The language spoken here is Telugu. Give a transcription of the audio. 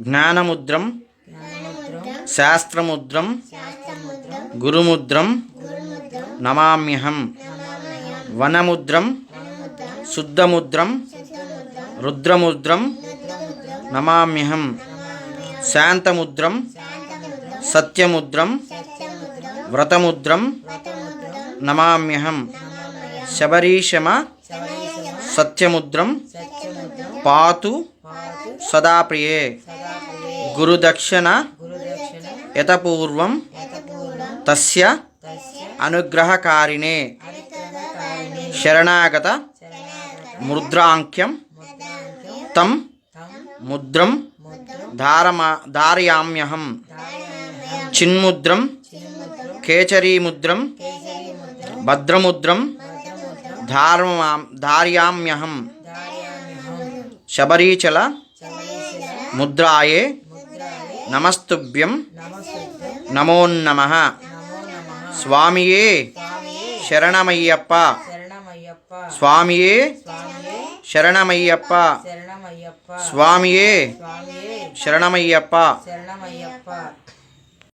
జ్ఞానముద్రం శాస్త్రముద్రం గురుముద్రం నమామ్యహం. వనముద్రం శుద్ధముద్రం రుద్రముద్రం నమామ్యహం. శాంతముద్రం సత్యముద్రం వ్రతముద్రం నమామ్యహం. శబరీశమ సత్యముద్రం పాతు సదా ప్రియే. గురుదక్షిణ యతపూర్వం తస్య అనుగ్రహకారిణే. శరణాగత ముద్రాంక్యం తం ముద్రం ధారయామ్యహం. చిన్ముద్రం కేచరీముద్రం భద్రముద్రం ధారయామ్యహం. శబరీచల ముద్రాయే నమస్తుభ్యం నమోన్నమః. స్వామియే శరణమయ్యప్ప. స్వామియే శరణమయ్యప్ప. స్వామియే శరణమయ్యప్ప.